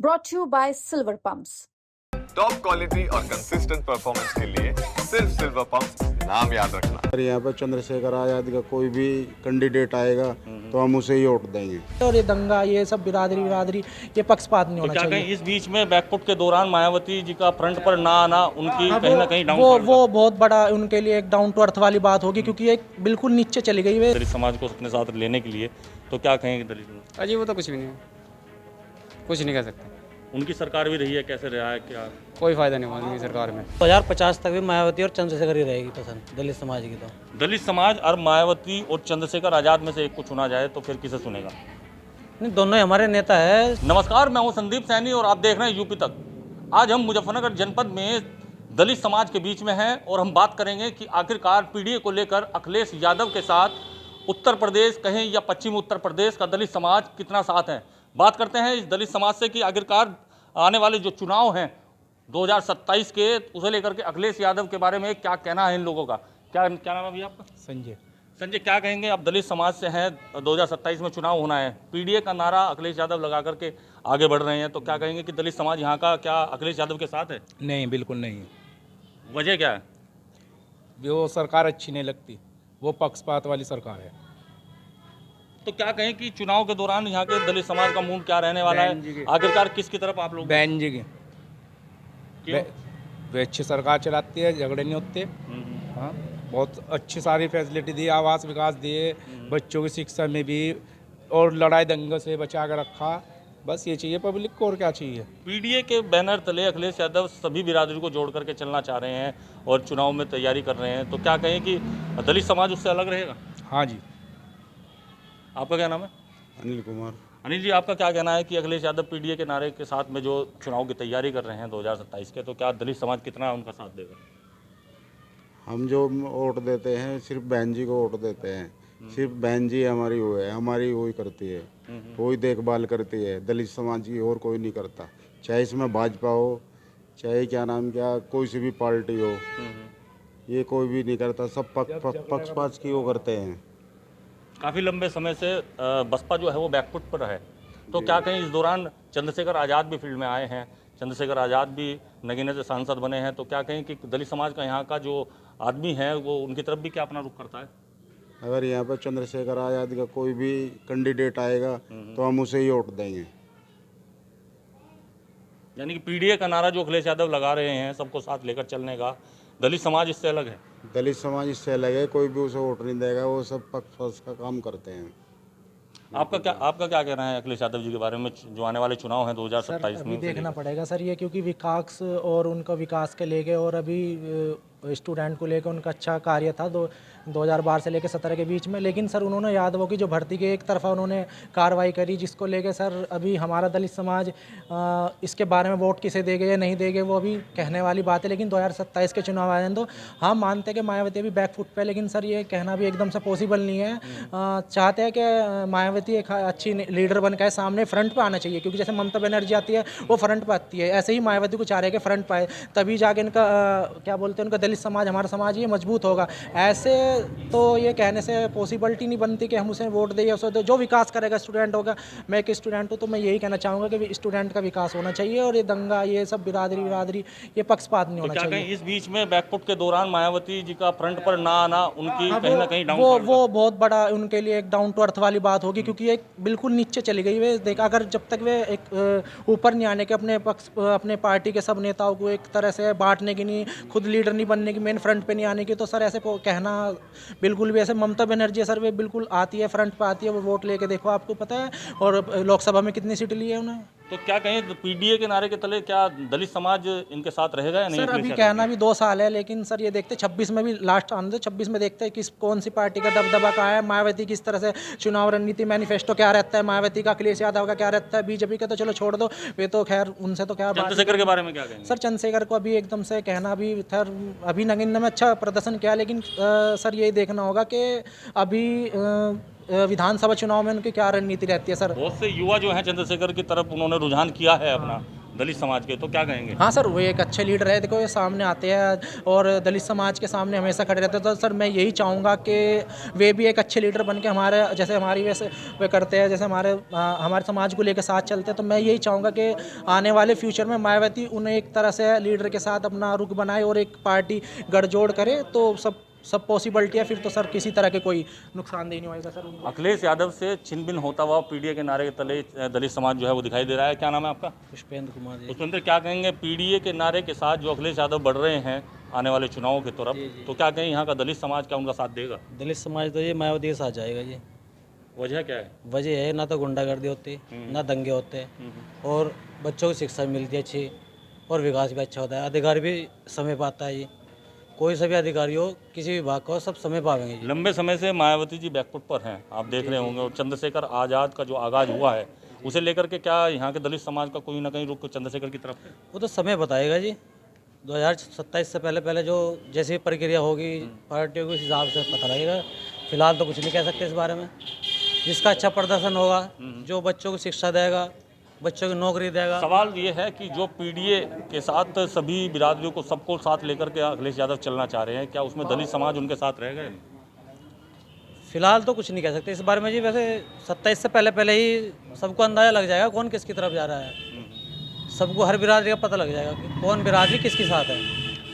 brought to you by Silver Pumps. Top quality और consistent performance के लिए सिर्फ सिल्वर पंप नाम याद रखना। अगर यहाँ पर चंद्रशेखर आजाद का कोई भी कैंडिडेट आएगा तो हम उसे ही वोट देंगे। और ये दंगा, ये सब बिरादरी ये पक्षपात नहीं होना क्या चाहिए। कहीं इस बीच में बैकफुट के दौरान मायावती जी का फ्रंट पर ना आना उनकी कहीं ना कहीं वो बहुत बड़ा उनके लिए एक डाउन टू अर्थ वाली बात होगी, क्योंकि एक बिल्कुल नीचे चली गई है दलित समाज को अपने साथ लेने के लिए। तो क्या कहेंगे दलित लोग? अजी वो तो कुछ भी नहीं है, कुछ नहीं कर सकते। उनकी सरकार भी रही है, कैसे रहा है, क्या कोई फायदा नहीं हुआ उनकी सरकार में। 2050 तक भी मायावती और चंद्रशेखर ही रहेगी पसंद दलित समाज की। तो दलित समाज और मायावती और चंद्रशेखर आजाद में से एक को चुना जाए तो फिर किसे चुनेगा? नहीं, दोनों ही हमारे नेता है। नमस्कार, मैं हूं संदीप सैनी और आप देख रहे हैं यूपी तक। आज हम मुजफ्फरनगर जनपद में दलित समाज के बीच में हैं और हम बात करेंगे कि आखिरकार पीडीए को लेकर अखिलेश यादव के साथ उत्तर प्रदेश कहें या पश्चिमी उत्तर प्रदेश का दलित समाज कितना साथ है। बात करते हैं इस दलित समाज से कि आखिरकार आने वाले जो चुनाव हैं 2027 के, उसे लेकर के अखिलेश यादव के बारे में क्या कहना है इन लोगों का। क्या नाम है भैया आपका? संजय, क्या कहेंगे? आप दलित समाज से हैं, 2027 में चुनाव होना है, पीडीए का नारा अखिलेश यादव लगा करके आगे बढ़ रहे हैं, तो क्या कहेंगे कि दलित समाज यहाँ का क्या अखिलेश यादव के साथ है? नहीं, बिल्कुल नहीं। वजह क्या है? वो सरकार अच्छी नहीं लगती, वो पक्षपात वाली सरकार है। तो क्या कहें कि चुनाव के दौरान यहाँ के दलित समाज का मूड क्या रहने वाला है? आखिरकार किसकी तरफ आप लोग? बहन जी की। क्यों? वे अच्छी सरकार चलाती है, झगड़े नहीं होते। हाँ, बहुत अच्छी सारी फैसिलिटी दी, आवास विकास दिए, बच्चों की शिक्षा में भी, और लड़ाई दंगे से बचा कर रखा। बस ये चाहिए पब्लिक को, और क्या चाहिए। पीडीए के बैनर तले अखिलेश यादव सभी बिरादरी को जोड़ करके चलना चाह रहे हैं और चुनाव में तैयारी कर रहे हैं, तो क्या कहें कि दलित समाज उससे अलग रहेगा? हाँ जी। आपका क्या नाम है? अनिल कुमार। अनिल जी, आपका क्या कहना है कि अखिलेश यादव पीडीए के नारे के साथ में जो चुनाव की तैयारी कर रहे हैं 2027 के, तो क्या दलित समाज कितना उनका साथ देगा? हम जो वोट देते हैं सिर्फ बहन जी को वोट देते हैं। सिर्फ बहन जी हमारी वो है, हमारी वही करती है, वही देखभाल करती है। दलित समाज की और कोई नहीं करता, चाहे इसमें भाजपा हो, चाहे क्या कोई सी भी पार्टी हो, ये कोई भी नहीं करता। सब पक्षपात की वो करते हैं। काफ़ी लंबे समय से बसपा जो है वो बैकफुट पर है, तो क्या कहें इस दौरान चंद्रशेखर आज़ाद भी फील्ड में आए हैं, चंद्रशेखर आज़ाद भी नगीने से सांसद बने हैं, तो क्या कहें कि दलित समाज का यहाँ का जो आदमी है वो उनकी तरफ भी क्या अपना रुख करता है? अगर यहाँ पर चंद्रशेखर आजाद का कोई भी कैंडिडेट आएगा तो हम उसे ही वोट देंगे। यानी कि पीडीए का नारा जो अखिलेश यादव लगा रहे हैं सबको साथ लेकर चलने का, दलित समाज इससे अलग है। दलित समाज इससे अलग है, कोई भी उसे वोट नहीं देगा, वो सब पक्षपात का काम करते हैं। आपका क्या कहना है अखिलेश यादव जी के बारे में, जो आने वाले चुनाव हैं 2027 अभी में? देखना पड़ेगा सर ये, क्योंकि विकास और उनका विकास के लेके और अभी स्टूडेंट को लेकर उनका अच्छा कार्य था 2012 से लेकर 17 के बीच में। लेकिन सर उन्होंने यादवों की जो भर्ती के एक तरफा उन्होंने कार्रवाई करी, जिसको लेके सर अभी हमारा दलित समाज इसके बारे में वोट किसे देंगे या नहीं देंगे वो अभी कहने वाली बात है। लेकिन 2027 के चुनाव आए हैं तो हम मानते हैं कि मायावती अभी बैकफुट पे, लेकिन सर ये कहना भी एकदम से पॉसिबल नहीं है। चाहते हैं कि मायावती एक अच्छी लीडर बन के सामने फ्रंट पर आना चाहिए, क्योंकि जैसे ममता बनर्जी आती है वो फ्रंट पर आती है, ऐसे ही मायावती को चाह रहे हैं कि फ्रंट पर आए, तभी जाके इनका क्या बोलते हैं उनका दलित समाज, हमारा समाज ये मजबूत होगा। ऐसे तो ये कहने से पॉसिबिलिटी नहीं बनती कि हम उसे वोट दें या उसे जो विकास करेगा स्टूडेंट होगा। मैं एक स्टूडेंट हूँ तो मैं यही कहना चाहूँगा कि स्टूडेंट का विकास होना चाहिए, और ये दंगा, ये सब बिरादरी ये पक्षपात नहीं होना क्या चाहिए। कहीं इस बीच में बैकफुट के दौरान मायावती जी का फ्रंट पर ना आना उनकी कहीं ना कहीं वो बहुत बड़ा उनके लिए एक डाउन टू अर्थ वाली बात होगी, क्योंकि एक बिल्कुल नीचे चली गई है। देखा, अगर जब तक वे एक ऊपर नहीं आने के, अपने पार्टी के सब नेताओं को एक तरह से बांटने की, नहीं खुद लीडर नहीं बनने की, मेन फ्रंट पे नहीं आने की, तो सर ऐसे कहना बिल्कुल भी, ऐसे ममता बनर्जी सर वे बिल्कुल आती है, फ्रंट पे आती है, वो वोट लेके देखो आपको पता है, और लोकसभा में कितनी सीट ली है उन्हें। तो क्या कहें पीडीए के नारे के तले क्या दलित समाज इनके साथ रहेगा या नहीं? सर अभी कहना भी 2 साल है, लेकिन सर ये देखते 26 में भी लास्ट आने दो, 26 में देखते हैं कौन सी पार्टी का दबदबा कहाँ है, मायावती किस तरह से चुनाव रणनीति मैनिफेस्टो क्या रहता है मायावती का, अखिलेश यादव का क्या रहता है, बीजेपी का तो चलो छोड़ दो, वे तो खैर उनसे तो क्या। चंद्रशेखर के बारे में क्या कहेंगे? सर चंद्रशेखर को अभी एकदम से कहना भी सर, अभी नगीना में अच्छा प्रदर्शन किया, लेकिन सर यही देखना होगा कि अभी विधानसभा चुनाव में उनकी क्या रणनीति रहती है। सर बहुत से युवा जो हैं चंद्रशेखर की तरफ उन्होंने रुझान किया है अपना, दलित समाज के, तो क्या कहेंगे? हाँ सर, वो एक अच्छे लीडर है। देखो ये सामने आते हैं और दलित समाज के सामने हमेशा खड़े रहते हैं। तो सर मैं यही चाहूँगा कि वे भी एक अच्छे लीडर बन के हमारे जैसे हमारी वैसे वे करते हैं, जैसे हमारे समाज को लेकर साथ चलते हैं। तो मैं यही चाहूँगा कि आने वाले फ्यूचर में मायावती उन्हें एक तरह से लीडर के साथ अपना रुख बनाए और एक पार्टी गठजोड़ करे, तो सब पॉसिबिलिटी है। फिर तो सर किसी तरह के कोई नुकसानदेह नहीं होएगा सर उनको। अखिलेश यादव से छिन-भिन होता हुआ पीडीए के नारे के तले दलित समाज जो है वो दिखाई दे रहा है। क्या नाम है आपका? पुष्पेंद्र कुमार जी। पुष्पेंद्र, क्या कहेंगे पीडीए के नारे के साथ जो अखिलेश यादव बढ़ रहे हैं आने वाले चुनावों की तरफ, तो क्या कहें यहाँ का दलित समाज क्या उनका साथ देगा? दलित समाज तो ये मायावती के साथ जाएगा जी। वजह क्या है? वजह है ना तो गुंडागर्दी होती, ना दंगे होते, और बच्चों को शिक्षा मिलती है अच्छी, और विकास भी अच्छा होता है। अधिकार भी समय पाता है जी। कोई सभी अधिकारी हो, किसी विभाग का हो, सब समय पाएंगे जी। लंबे समय से मायावती जी बैकफुट पर हैं, आप देख रहे होंगे, और चंद्रशेखर आज़ाद का जो आगाज हुआ है उसे लेकर के क्या यहाँ के दलित समाज का कोई ना कहीं रुख चंद्रशेखर की तरफ है? वो तो समय बताएगा जी। 2027 से पहले जो जैसी प्रक्रिया होगी पार्टियों के हिसाब से पता लगेगा। फिलहाल तो कुछ नहीं कह सकते इस बारे में। जिसका अच्छा प्रदर्शन होगा, जो बच्चों को शिक्षा देगा, बच्चों को नौकरी देगा। सवाल ये है कि जो पीडीए के साथ सभी बिरादरियों को सबको साथ लेकर के अखिलेश यादव चलना चाह रहे हैं, क्या उसमें दलित समाज उनके साथ रहेगा? फिलहाल तो कुछ नहीं कह सकते इस बारे में जी। वैसे 27 से पहले ही सबको अंदाजा लग जाएगा कौन किसकी तरफ जा रहा है। सबको हर बिरादरी का पता लग जाएगा कि कौन बिरादरी किसके साथ है।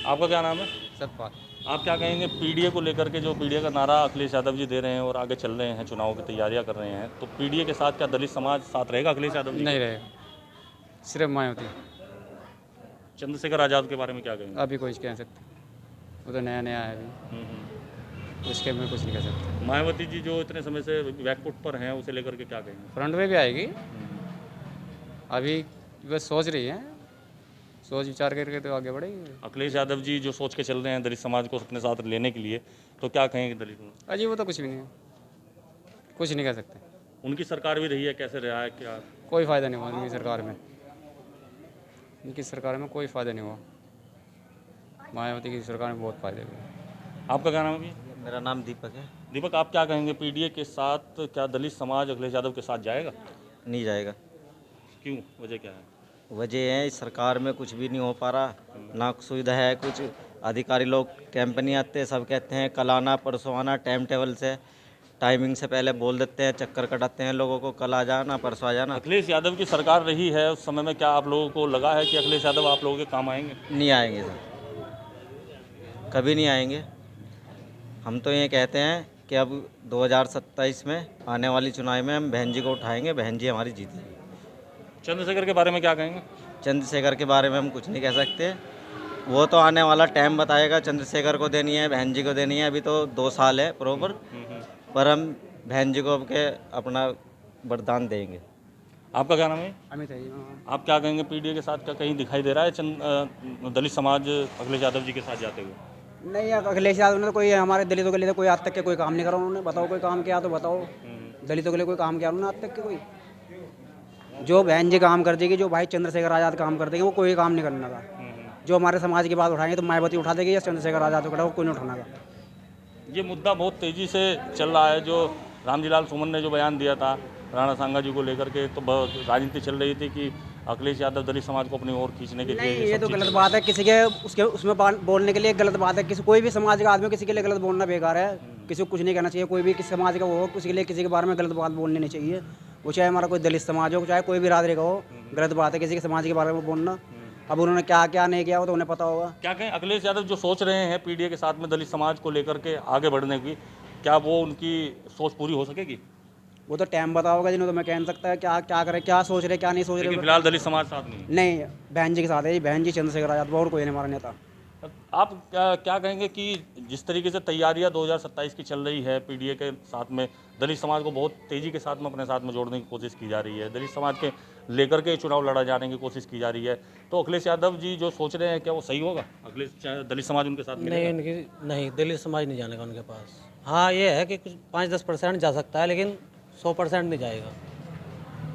आपका क्या नाम है? सतपाल। आप क्या कहेंगे पीडीए को लेकर के, जो पीडीए का नारा अखिलेश यादव जी दे रहे हैं और आगे चल रहे हैं, चुनाव की तैयारियां कर रहे हैं, तो पीडीए के साथ क्या दलित समाज साथ रहेगा अखिलेश यादव जी? नहीं रहेगा, सिर्फ मायावती। चंद्रशेखर आज़ाद के बारे में क्या कहेंगे? अभी कुछ कह सकते, वो तो नया नया है अभी, उसके में कुछ नहीं कह सकते। मायावती जी जो इतने समय से बैकफुट पर हैं, उसे लेकर के क्या कहेंगे? फ्रंट में भी आएगी, अभी बस सोच रही है, सोच विचार करके तो आगे बढ़ेगी। अखिलेश यादव जी जो सोच के चल रहे हैं दलित समाज को अपने साथ लेने के लिए, तो क्या कहेंगे दलित? अजी वो तो कुछ भी नहीं है, कुछ नहीं कह सकते। उनकी सरकार भी रही है, कैसे रहा है, क्या? कोई फ़ायदा नहीं हुआ उनकी सरकार में, उनकी सरकार में कोई फ़ायदा नहीं हुआ। मायावती की सरकार में बहुत फ़ायदे हुए। आपका क्या नाम है? मेरा नाम दीपक है। दीपक, आप क्या कहेंगे पीडीए के साथ क्या दलित समाज अखिलेश यादव के साथ जाएगा? नहीं जाएगा। क्यों, वजह क्या है? वजह है इस सरकार में कुछ भी नहीं हो पा रहा, ना सुविधा है कुछ। अधिकारी लोग कैंप नहीं आते, सब कहते हैं कल आना परसों आना, टाइम टेबल से टाइमिंग से पहले बोल देते हैं, चक्कर कटाते हैं लोगों को, कल आ जाना परसों आ जाना। अखिलेश यादव की सरकार रही है उस समय में, क्या आप लोगों को लगा है कि अखिलेश यादव आप लोगों के काम आएंगे? नहीं आएंगे सर, कभी नहीं आएंगे। हम तो ये कहते हैं कि अब 2027 में आने वाली चुनाव में हम बहन जी को उठाएंगे, बहन जी हमारी जीतेगी। चंद्रशेखर के बारे में क्या कहेंगे? चंद्रशेखर के बारे में हम कुछ नहीं कह सकते, वो तो आने वाला टाइम बताएगा। चंद्रशेखर को देनी है, बहन जी को देनी है, अभी तो 2 साल है प्रॉपर, पर हम बहन जी को अब के अपना वरदान देंगे। आपका क्या नाम है? अमित है जी। आप क्या कहेंगे पीडीए के साथ क्या कहीं दिखाई दे रहा है दलित समाज अखिलेश यादव जी के साथ जाते हुए? नहीं, अखिलेश यादव ने तो कोई हमारे दलितों के लिए कोई आज तक के कोई काम नहीं करा उन्होंने। बताओ कोई काम किया तो बताओ, दलितों के लिए कोई काम किया उन्होंने आज तक के? कोई जो बहन जी काम कर देगी, जो भाई चंद्रशेखर आज़ाद काम कर देंगे, वो कोई काम नहीं करने का। जो हमारे समाज की बात उठाएंगे तो मायावती उठा देगी, या चंद्रशेखर आज़ाद को खड़ा वो कोई नहीं उठाने का। ये मुद्दा बहुत तेज़ी से चल रहा है। जो रामजीलाल सुमन ने जो बयान दिया था राणा सांगा जी को लेकर के, तो राजनीति चल रही थी कि अखिलेश यादव दलित समाज को अपनी ओर खींचने के लिए नहीं, ये तो गलत बात है। किसी के उसमें बोलने के लिए गलत बात है। किसी कोई भी समाज का आदमी किसी के लिए गलत बोलना बेकार है। किसी को कुछ नहीं कहना चाहिए। कोई भी किसी समाज का वो हो, किसी के लिए किसी के बारे में गलत बात बोलनी नहीं चाहिए। वो चाहे हमारा कोई दलित समाज हो, चाहे कोई भी बिरादरी का हो, गलत बात है किसी के समाज के बारे में बोलना। अब उन्होंने क्या क्या नहीं किया वो तो उन्हें पता होगा। क्या कहें अखिलेश यादव जो सोच रहे हैं पीडीए के साथ में दलित समाज को लेकर के आगे बढ़ने की, क्या वो उनकी सोच पूरी हो सकेगी? वो तो टाइम बताओगा जिन्होंने, तो मैं कह नहीं सकता क्या क्या करें, क्या सोच रहे क्या नहीं सोच रहे। फिलहाल दलित समाज साथ नहीं। बहन जी के साथ है जी, बहन जी चंद्रशेखर आज़ाद, और कोई नहीं हमारा नेता। आप क्या कहेंगे कि जिस तरीके से तैयारियां 2027 की चल रही है पीडीए के साथ में, दलित समाज को बहुत तेज़ी के साथ में अपने साथ में जोड़ने की कोशिश की जा रही है, दलित समाज के लेकर के चुनाव लड़ा जाने की कोशिश की जा रही है, तो अखिलेश यादव जी जो सोच रहे हैं क्या वो सही होगा? अखिलेश दलित समाज उनके साथ नहीं, दलित समाज नहीं जाने का उनके पास। हाँ, ये है कि कुछ 5-10% जा सकता है, लेकिन 100% नहीं जाएगा।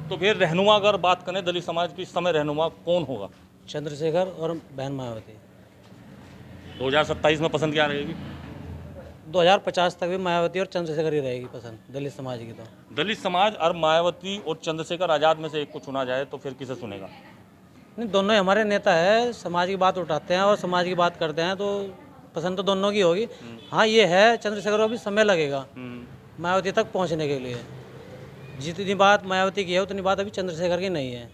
तो फिर रहनुमा अगर बात करें दलित समाज की, इस समय रहनुमा कौन होगा? चंद्रशेखर और बहन मायावती। 2027 में पसंद क्या रहेगी? 2050 तक भी मायावती और चंद्रशेखर ही रहेगी पसंद दलित समाज की। तो दलित समाज और मायावती और चंद्रशेखर आज़ाद में से एक को चुना जाए तो फिर किसे चुनेगा? नहीं, दोनों ही हमारे नेता है, समाज की बात उठाते हैं और समाज की बात करते हैं, तो पसंद तो दोनों की होगी। हाँ, ये है चंद्रशेखर को भी समय लगेगा मायावती तक पहुंचने के लिए। जितनी बात मायावती की है उतनी बात अभी चंद्रशेखर की नहीं है,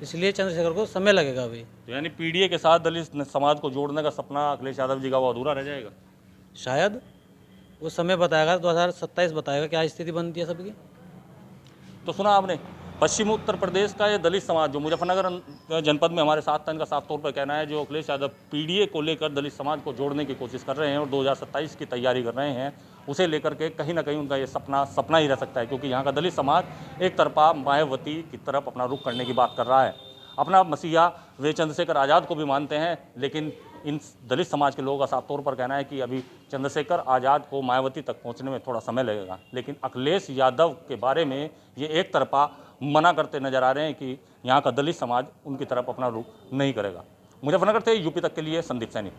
इसलिए चंद्रशेखर को समय लगेगा अभी। तो यानी पीडीए के साथ दलित समाज को जोड़ने का सपना अखिलेश यादव जी का वो अधूरा रह जाएगा। शायद वो समय बताएगा, 2027 बताएगा क्या स्थिति बनती है सबकी। तो सुना आपने, पश्चिमी उत्तर प्रदेश का ये दलित समाज जो मुजफ्फरनगर जनपद में हमारे साथ था, इनका साफ तौर पर कहना है जो अखिलेश यादव पीडीए को लेकर दलित समाज को जोड़ने की कोशिश कर रहे हैं और 2027 की तैयारी कर रहे हैं, उसे लेकर के कहीं ना कहीं उनका ये सपना ही रह सकता है, क्योंकि यहाँ का दलित समाज एक तरफा मायावती की तरफ अपना रुख करने की बात कर रहा है। अपना मसीहा वे चंद्रशेखर आज़ाद को भी मानते हैं, लेकिन इन दलित समाज के लोगों का साफ तौर पर कहना है कि अभी चंद्रशेखर आज़ाद को मायावती तक पहुंचने में थोड़ा समय लगेगा। लेकिन अखिलेश यादव के बारे में ये एक तरफा मना करते नजर आ रहे हैं कि यहाँ का दलित समाज उनकी तरफ अपना रुख नहीं करेगा। मुजफ्फरनगर से यूपी तक के लिए संदीप सैनी।